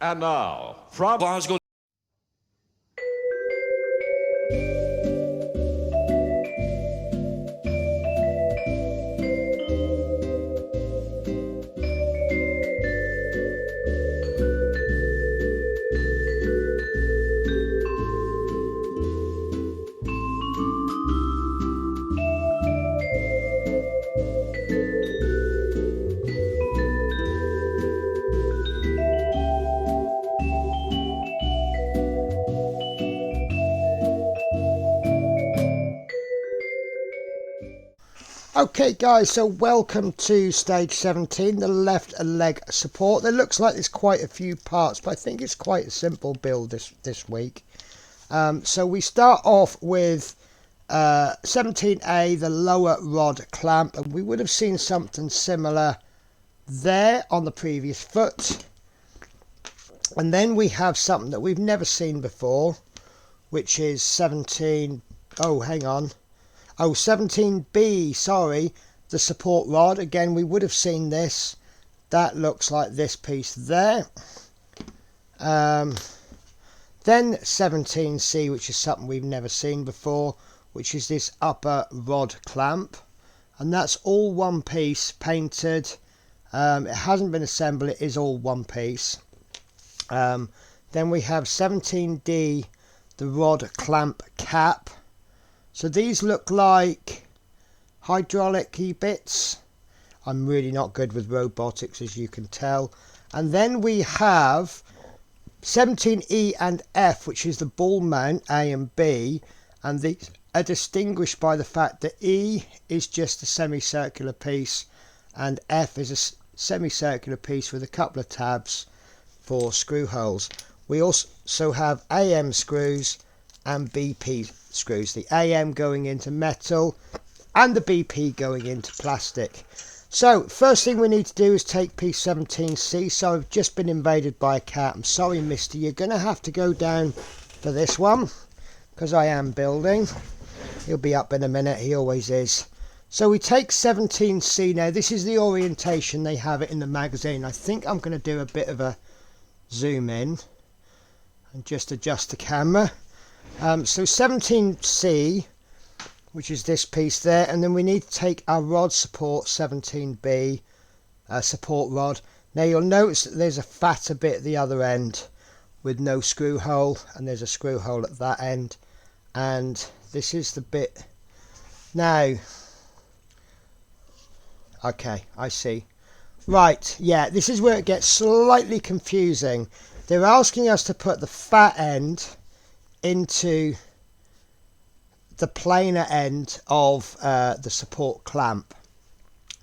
And now, from Glasgow. Okay guys, so welcome to stage 17, the left leg support. There looks like there's quite a few parts, but I think it's quite a simple build this week. So we start off with 17A, the lower rod clamp, and we would have seen something similar there on the previous foot. And then we have something that we've never seen before, which is 17B, sorry, the support rod. Again, we would have seen this. That looks like this piece there. Then 17C, which is something we've never seen before, which is this upper rod clamp. And that's all one piece, painted. It hasn't been assembled, it is all one piece. Then we have 17D, the rod clamp cap. So these look like hydraulic-y bits. I'm really not good with robotics, as you can tell. And then we have 17E and F, which is the ball mount A and B. And these are distinguished by the fact that E is just a semicircular piece and F is a semicircular piece with a couple of tabs for screw holes. We also have AM screws and BP screws, the AM going into metal and the BP going into plastic. So first thing we need to do is take piece 17C. So I've just been invaded by a cat. I'm sorry, mister, you're going to have to go down for this one because I am building. He'll be up in a minute, he always is. So we take 17C. Now this is the orientation they have it in the magazine. I think I'm going to do a bit of a zoom in and just adjust the camera. So 17C, which is this piece there, and then we need to take our rod support 17B support rod. Now you'll notice that there's a fatter bit at the other end with no screw hole, and there's a screw hole at that end, and this is the bit. Now, okay, I see. Right, yeah, this is where it gets slightly confusing. They're asking us to put the fat end into the planar end of the support clamp.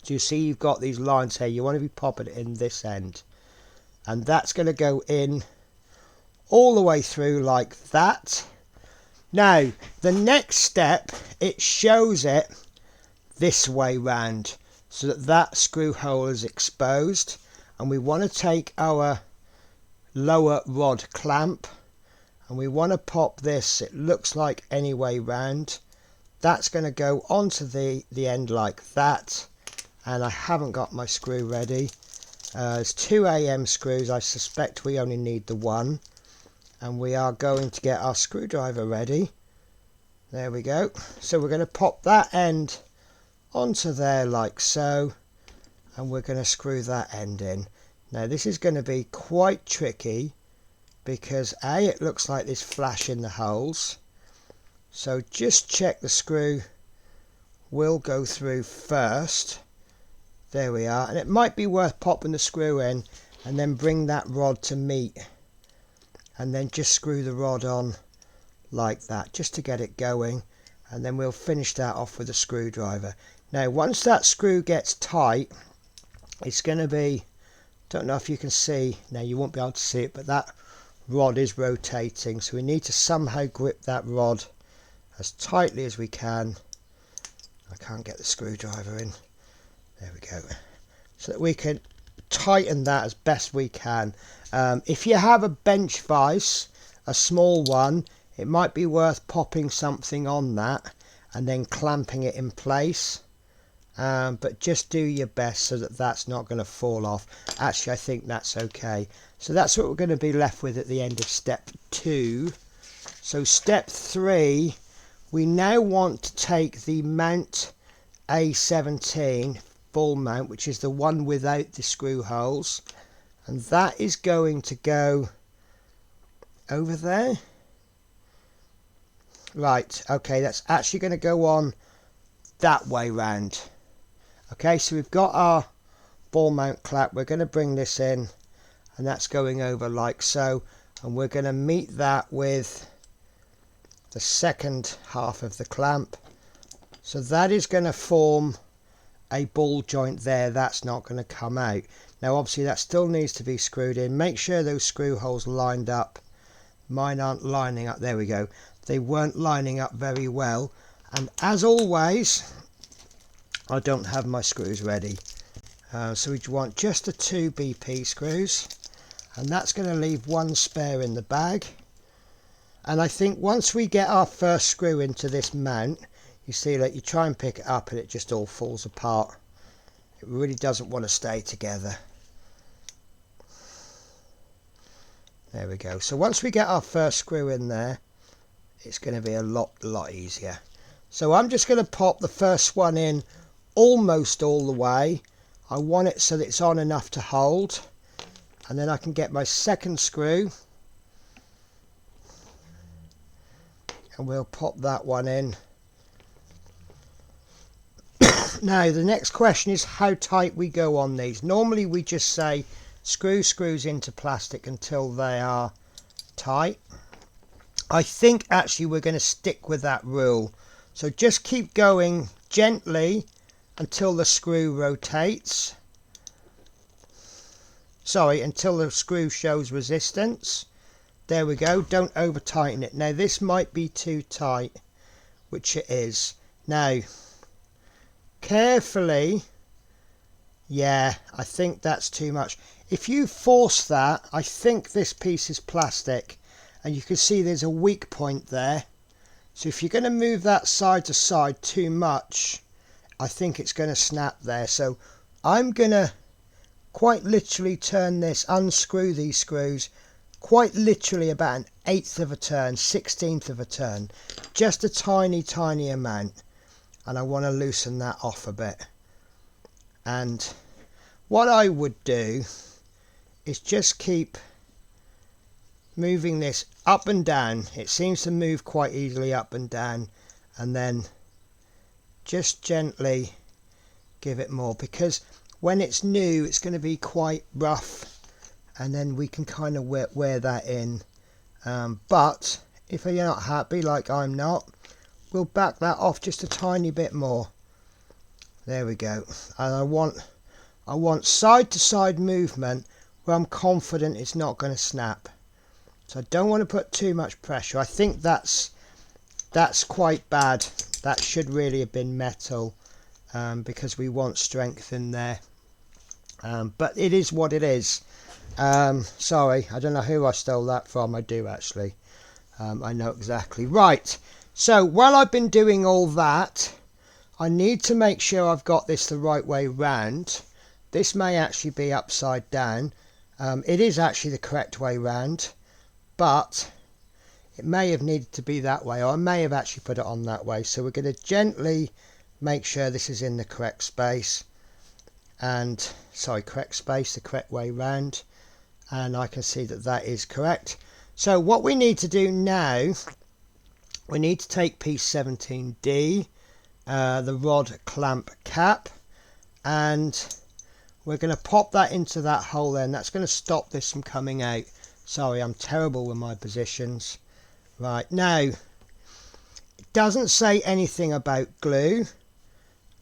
So you see you've got these lines here. You want to be popping it in this end, and that's going to go in all the way through like that. Now the next step, it shows it this way round so that that screw hole is exposed, and we want to take our lower rod clamp and we want to pop this, it looks like any way round. That's going to go onto the end like that, and I haven't got my screw ready. There's 2 AM screws. I suspect we only need the one, and we are going to get our screwdriver ready. There we go. So we're going to pop that end onto there like so, and we're going to screw that end in. Now this is going to be quite tricky because A, it looks like there's flash in the holes, so just check the screw will go through first. There we are, and it might be worth popping the screw in and then bring that rod to meet, and then just screw the rod on like that just to get it going, and then we'll finish that off with a screwdriver. Now once that screw gets tight, it's going to be, don't know if you can see, now you won't be able to see it, but that rod is rotating, so we need to somehow grip that rod as tightly as we can. I can't get the screwdriver in. There we go. So that we can tighten that as best we can. If you have a bench vise, a small one, it might be worth popping something on that and then clamping it in place. But just do your best so that that's not going to fall off. Actually, I think that's okay. So that's what we're going to be left with at the end of step 2. So step 3, we now want to take the mount A17 full mount, which is the one without the screw holes, and that is going to go over there. Right, okay, that's actually going to go on that way round. Okay, so we've got our ball mount clamp. We're going to bring this in, and that's going over like so, and we're going to meet that with the second half of the clamp. So that is going to form a ball joint there. That's not going to come out. Now obviously that still needs to be screwed in. Make sure those screw holes lined up. Mine aren't lining up. There we go. They weren't lining up very well, and as always I don't have my screws ready. So we want just the 2 BP screws, and that's going to leave 1 spare in the bag. And I think once we get our first screw into this mount, you see that you try and pick it up and it just all falls apart. It really doesn't want to stay together. There we go. So once we get our first screw in there, it's going to be a lot easier. So I'm just going to pop the first one in almost all the way. I want it so that it's on enough to hold, and then I can get my second screw and we'll pop that one in. Now the next question is how tight we go on these. Normally we just say screws into plastic until they are tight. I think actually we're going to stick with that rule. So just keep going gently until the screw rotates. Sorry, until the screw shows resistance. There we go. Don't over tighten it. Now this might be too tight, which it is. Now carefully, yeah, I think that's too much. If you force that, I think this piece is plastic, and you can see there's a weak point there. So if you're going to move that side to side too much, I think it's going to snap there. So I'm going to quite literally turn this, unscrew these screws, quite literally about 1/8 of a turn, 1/16 of a turn, just a tiny amount. And I want to loosen that off a bit. And what I would do is just keep moving this up and down. It seems to move quite easily up and down, and then just gently give it more, because when it's new it's going to be quite rough, and then we can kind of wear that in. But if you're not happy, like I'm not, we'll back that off just a tiny bit more. There we go. And I want side to side movement where I'm confident it's not going to snap. So I don't want to put too much pressure. I think that's quite bad. That should really have been metal, because we want strength in there. But it is what it is. Sorry, I don't know who I stole that from. I do actually. I know exactly. Right. So while I've been doing all that, I need to make sure I've got this the right way round. This may actually be upside down. It is actually the correct way round, but it may have needed to be that way, or I may have actually put it on that way. So we're going to gently make sure this is in the correct space, and correct space, the correct way round, and I can see that that is correct. So what we need to do now, we need to take piece 17D, the rod clamp cap, and we're going to pop that into that hole there, and that's going to stop this from coming out. Sorry, I'm terrible with my positions. Right, now, it doesn't say anything about glue,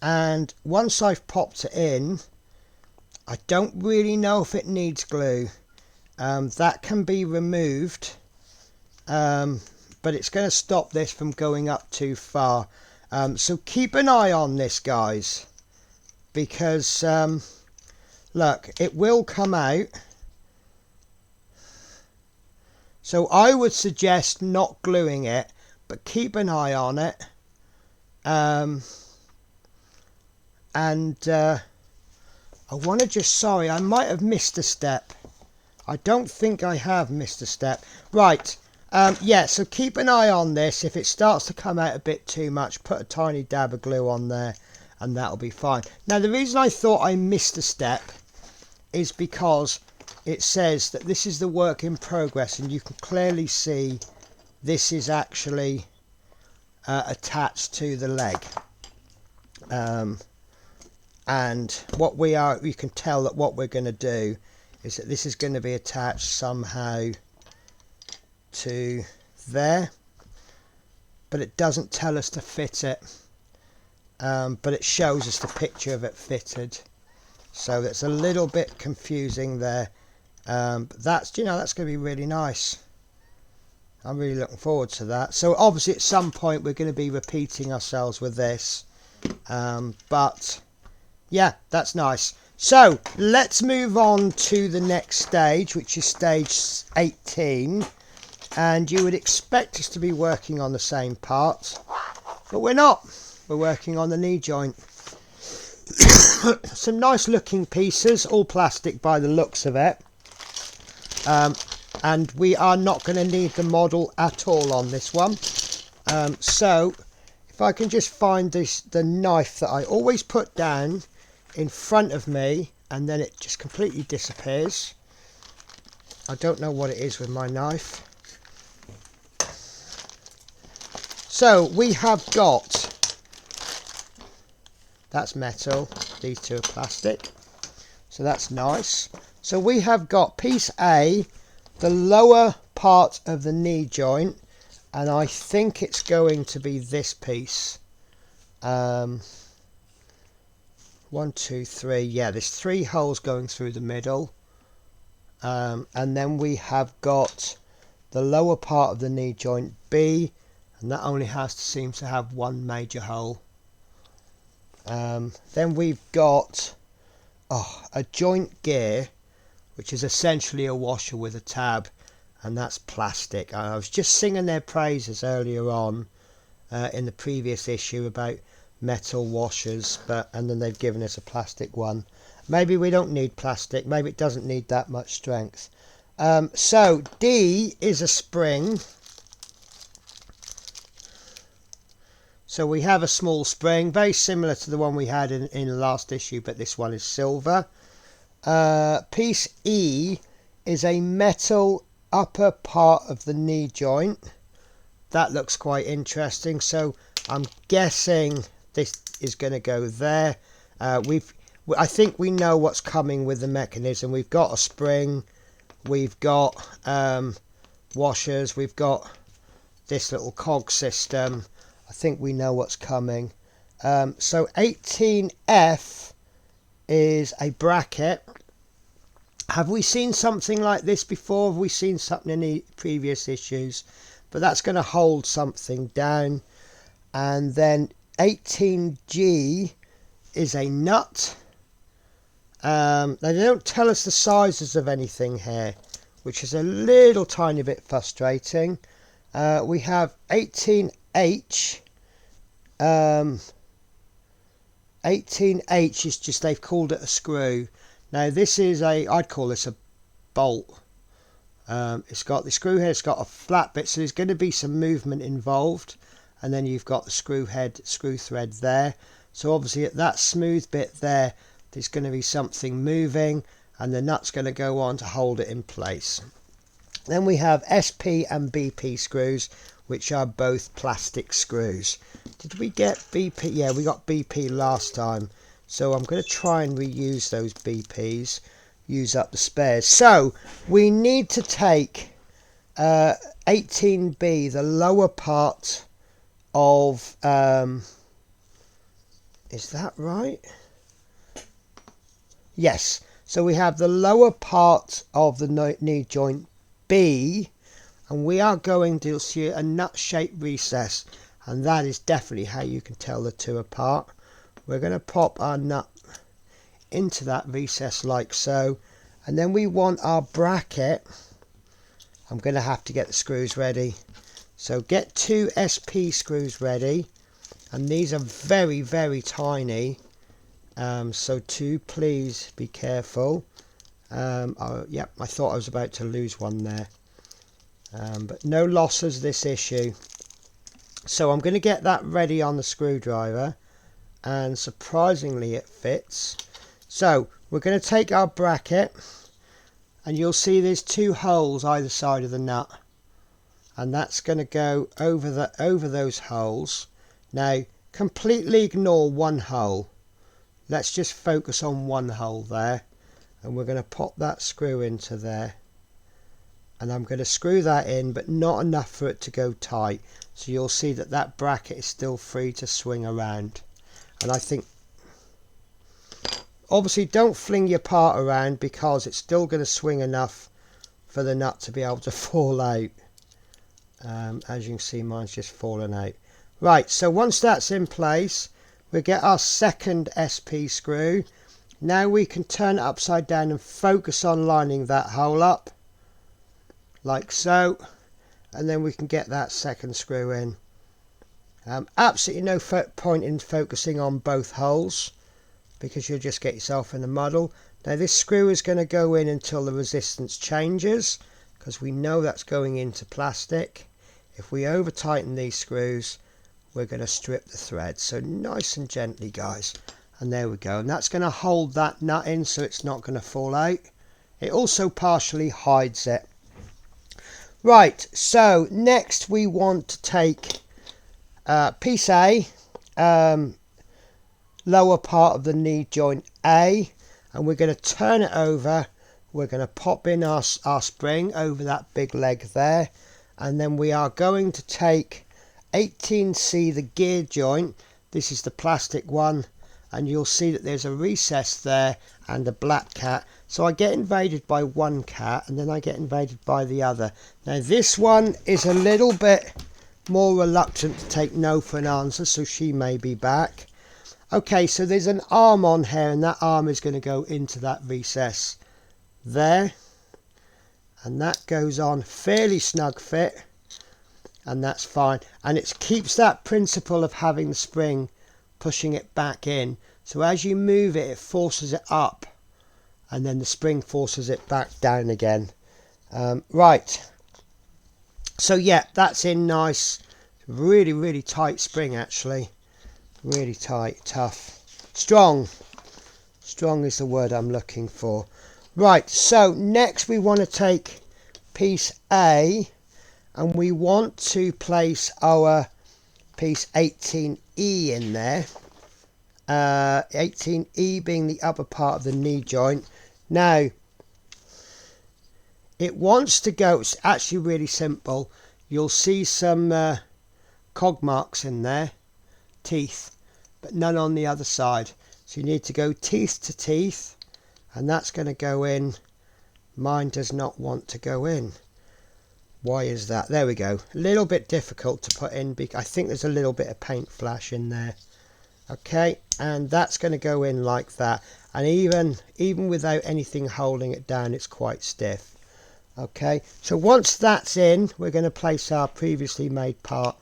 and once I've popped it in, I don't really know if it needs glue. That can be removed, but it's going to stop this from going up too far. So keep an eye on this, guys, because look, it will come out. So I would suggest not gluing it, but keep an eye on it. I want to just, sorry, I might have missed a step. I don't think I have missed a step. Right. Yeah, so keep an eye on this. If it starts to come out a bit too much, put a tiny dab of glue on there and that'll be fine. Now, the reason I thought I missed a step is because it says that this is the work in progress, and you can clearly see this is actually attached to the leg. And what you can tell that what we're going to do is that this is going to be attached somehow to there, but it doesn't tell us to fit it, but it shows us the picture of it fitted, so that's a little bit confusing there. But that's, you know, that's going to be really nice. I'm really looking forward to that. So obviously at some point we're going to be repeating ourselves with this, but yeah, that's nice. So let's move on to the next stage, which is stage 18. And you would expect us to be working on the same parts, but we're not. We're working on the knee joint. Some nice looking pieces, all plastic by the looks of it. And we are not going to need the model at all on this one. So if I can just find the knife that I always put down in front of me, and then it just completely disappears. I don't know what it is with my knife. So we have got, that's metal, these two are plastic, so that's nice. So we have got piece A, the lower part of the knee joint, and I think it's going to be this piece. 1, 2, 3, yeah, there's 3 holes going through the middle. And then we have got the lower part of the knee joint B, and that only seems to have 1 major hole. Then we've got a joint gear, which is essentially a washer with a tab, and that's plastic. I was just singing their praises earlier on in the previous issue about metal washers, and then they've given us a plastic one. Maybe we don't need plastic, maybe it doesn't need that much strength. So D is a spring. So we have a small spring, very similar to the one we had in the last issue, but this one is silver. Piece E is a metal upper part of the knee joint. That looks quite interesting, so I'm guessing this is going to go there. I think we know what's coming with the mechanism. We've got a spring, we've got washers, we've got this little cog system. I think we know what's coming. So 18F is a bracket. Have we seen something like this before? Have we seen something in the previous issues? But that's going to hold something down. And then 18G is a nut. Now they don't tell us the sizes of anything here, which is a little tiny bit frustrating. We have 18H. 18H is just, they've called it a screw. Now this is I'd call this a bolt. It's got the screw head, it's got a flat bit, so there's going to be some movement involved, and then you've got the screw thread there. So obviously at that smooth bit there's going to be something moving, and the nut's going to go on to hold it in place. Then we have SP and BP screws, which are both plastic screws. Did we get BP? Yeah, we got BP last time. So I'm going to try and reuse those BPs, use up the spares. So we need to take 18B, the lower part of, is that right? Yes. So we have the lower part of the knee joint B, and we are going to see a nut-shaped recess, and that is definitely how you can tell the two apart. We're going to pop our nut into that recess like so, and then we want our bracket. I'm going to have to get the screws ready. So get 2 SP screws ready, and these are very, very tiny. So please be careful. Yep, I thought I was about to lose one there. But no losses this issue. So I'm going to get that ready on the screwdriver. And surprisingly it fits. So we're going to take our bracket. And you'll see there's two holes either side of the nut. And that's going to go over those holes. Now completely ignore one hole. Let's just focus on one hole there. And we're going to pop that screw into there. And I'm going to screw that in, but not enough for it to go tight. So you'll see that that bracket is still free to swing around. And I think, obviously don't fling your part around, because it's still going to swing enough for the nut to be able to fall out. As you can see, mine's just fallen out. Right, so once that's in place, we get our second SP screw. Now we can turn it upside down and focus on lining that hole up, like so, and then we can get that second screw in. Absolutely no point in focusing on both holes, because you'll just get yourself in a muddle. Now this screw is going to go in until the resistance changes, because we know that's going into plastic. If we over tighten these screws, we're going to strip the thread. So nice and gently, guys. And there we go. And that's going to hold that nut in so it's not going to fall out. It also partially hides it. Right, so next we want to take piece A, lower part of the knee joint A, and we're going to turn it over. We're going to pop in our spring over that big leg there, and then we are going to take 18C, the gear joint. This is the plastic one, and you'll see that there's a recess there and a black cat. So I get invaded by one cat and then I get invaded by the other. Now this one is a little bit more reluctant to take no for an answer, so she may be back. Okay, so there's an arm on here, and that arm is going to go into that recess there, and that goes on fairly snug fit, and that's fine. And it keeps that principle of having the spring pushing it back in, so as you move it, it forces it up, and then the spring forces it back down again. Right, so yeah, that's in nice. Really tight spring, actually. Really tight, tough, strong is the word I'm looking for. Right, so next we want to take piece A, and we want to place our piece 18E in there. 18E being the upper part of the knee joint. Now it wants to go, it's actually really simple. You'll see some cog marks in there, teeth, but none on the other side. So you need to go teeth to teeth, and that's going to go in. Mine does not want to go in. Why is that? There we go. A little bit difficult to put in, because I think there's a little bit of paint flash in there. Okay, and that's going to go in like that, and even without anything holding it down, it's quite stiff. Okay, so once that's in, we're going to place our previously made part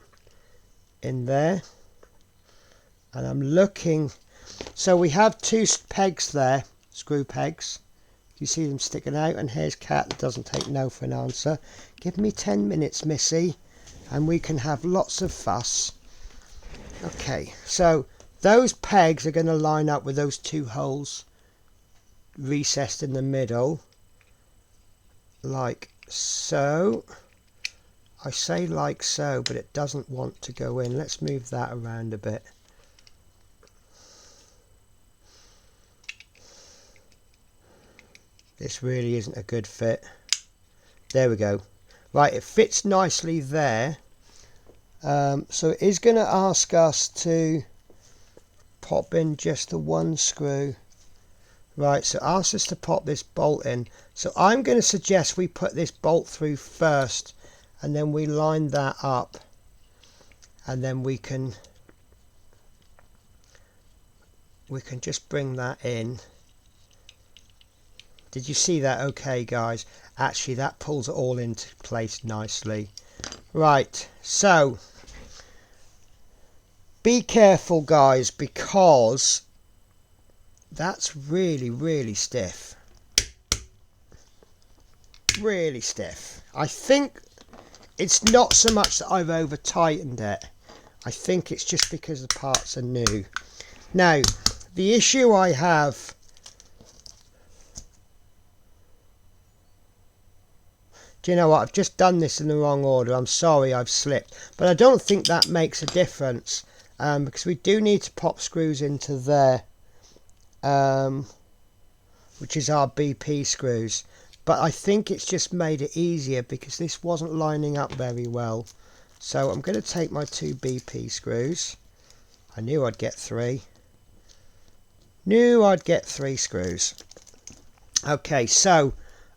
in there, and I'm looking. So we have two pegs there, screw pegs. You see them sticking out, and here's Cat that doesn't take no for an answer. Give me 10 minutes, Missy, and we can have lots of fuss. Okay, so those pegs are going to line up with those two holes recessed in the middle, like so. I say like so, but it doesn't want to go in. Let's move that around a bit. This really isn't a good fit. There we go. Right, it fits nicely there. So it is going to ask us to pop in just the one screw. Right, so it asks us to pop this bolt in. So I'm going to suggest we put this bolt through first, and then we line that up, and then we can just bring that in. Did you see that? Okay, guys, actually that pulls it all into place nicely. Right, so be careful, guys, because that's really stiff. really stiff. I think it's not so much that I've over tightened it. I think it's just because the parts are new. Now, the issue I have, do you know what, I've just done this in the wrong order. I'm sorry, I've slipped. But I don't think that makes a difference, because we do need to pop screws into there, which is our BP screws. But I think it's just made it easier because this wasn't lining up very well. So I'm going to take my 2 BP screws. I knew I'd get 3. Knew I'd get 3 screws. Okay, so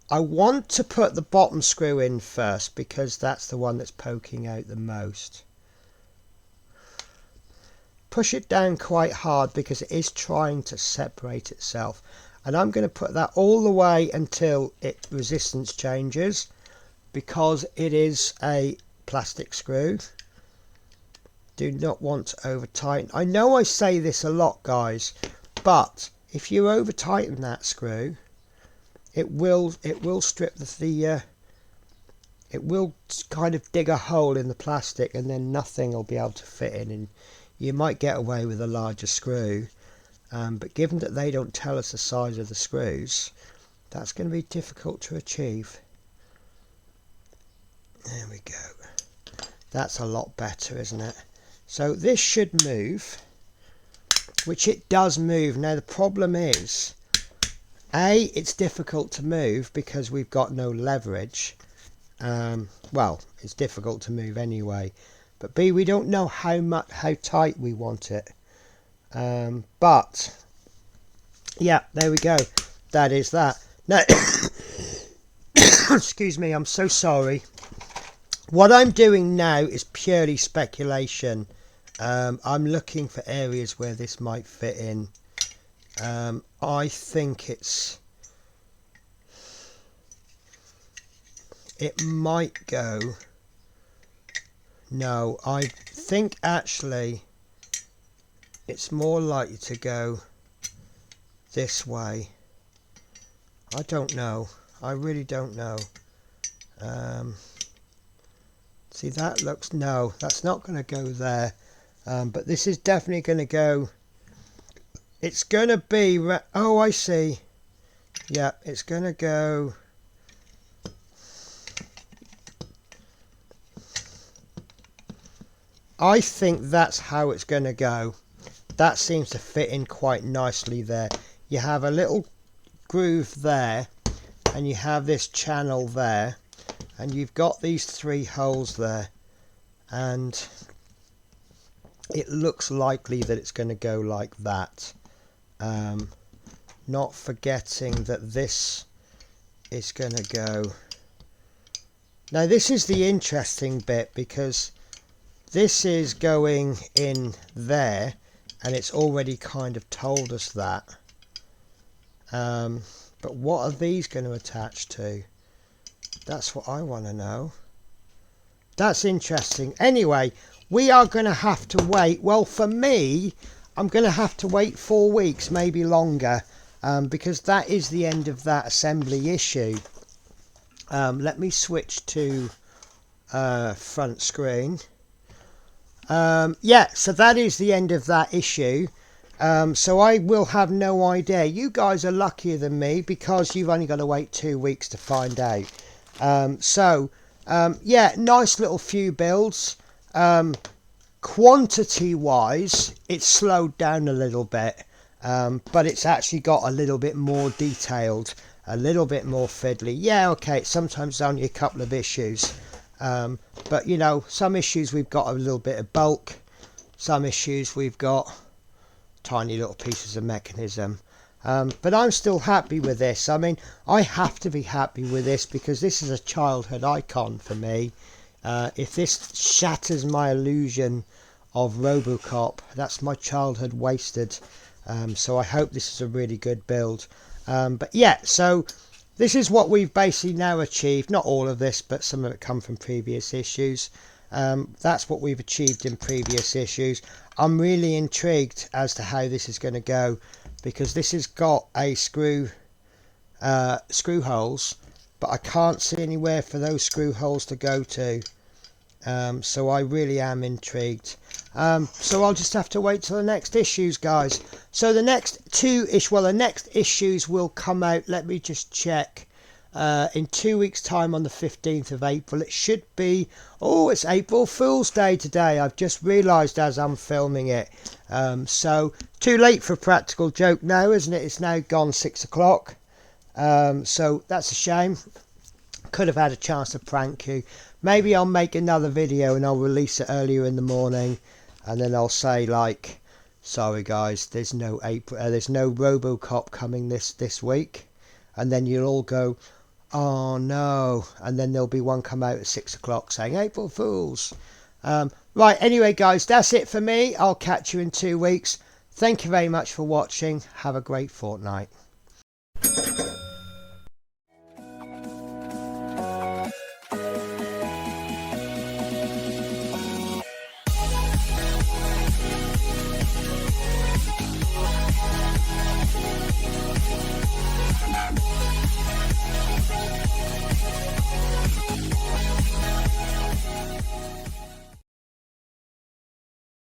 I want to put the bottom screw in first because that's the one that's poking out the most. Push it down quite hard because it is trying to separate itself. And I'm going to put that all the way until its resistance changes, because it is a plastic screw. Do not want to over tighten. I know I say this a lot, guys, but if you over tighten that screw, it will strip it will kind of dig a hole in the plastic, and then nothing will be able to fit in, and you might get away with a larger screw. But given that they don't tell us the size of the screws, that's going to be difficult to achieve. There we go. That's a lot better, isn't it? So this should move, which it does move. Now the problem is, A, it's difficult to move because we've got no leverage. Well, it's difficult to move anyway. But B, we don't know how tight we want it. But yeah, there we go. That is that. Now, excuse me, I'm so sorry. What I'm doing now is purely speculation. I'm looking for areas where this might fit in. I think it might go. No, I think actually it's more likely to go this way. I don't know. I really don't know. See, that looks, no, that's not going to go there. But this is definitely going to go, it's going to be, oh, I see. Yeah, it's going to go. I think that's how it's going to go. That seems to fit in quite nicely there. You have a little groove there, and you have this channel there, and you've got these 3 holes there, and it looks likely that it's going to go like that. Not forgetting that this is going to go. Now this is the interesting bit, because this is going in there, and it's already kind of told us that. But what are these going to attach to? That's what I want to know. That's interesting. Anyway, we are going to have to wait. Well, for me, I'm going to have to wait 4 weeks, maybe longer, because that is the end of that assembly issue. Let me switch to front screen. Yeah, so that is the end of that issue. So I will have no idea. You guys are luckier than me because you've only got to wait 2 weeks to find out. Yeah, nice little few builds. Quantity wise, it's slowed down a little bit, but it's actually got a little bit more detailed, a little bit more fiddly. Yeah, okay, it's sometimes only a couple of issues. But you know, some issues we've got a little bit of bulk, some issues we've got tiny little pieces of mechanism. But I'm still happy with this. I mean, I have to be happy with this because this is a childhood icon for me. If this shatters my illusion of Robocop, that's my childhood wasted. So I hope this is a really good build. But yeah, so this is what we've basically now achieved. Not all of this, but some of it come from previous issues. That's what we've achieved in previous issues. I'm really intrigued as to how this is going to go, because this has got a screw holes, but I can't see anywhere for those screw holes to go to. So I really am intrigued. So I'll just have to wait till the next issues, guys. So the next the next issues will come out, let me just check, in 2 weeks time on the 15th of April. It should be, oh, it's April Fool's Day today, I've just realised as I'm filming it. So too late for a practical joke now, isn't it? It's now gone 6 o'clock. So that's a shame. Could have had a chance to prank you. Maybe I'll make another video and I'll release it earlier in the morning, and then I'll say like, sorry guys, there's no Robocop coming this week, and then you'll all go, oh no, and then there'll be one come out at 6 o'clock saying April Fools. Right, anyway guys, that's it for me. I'll catch you in 2 weeks. Thank you very much for watching. Have a great fortnight.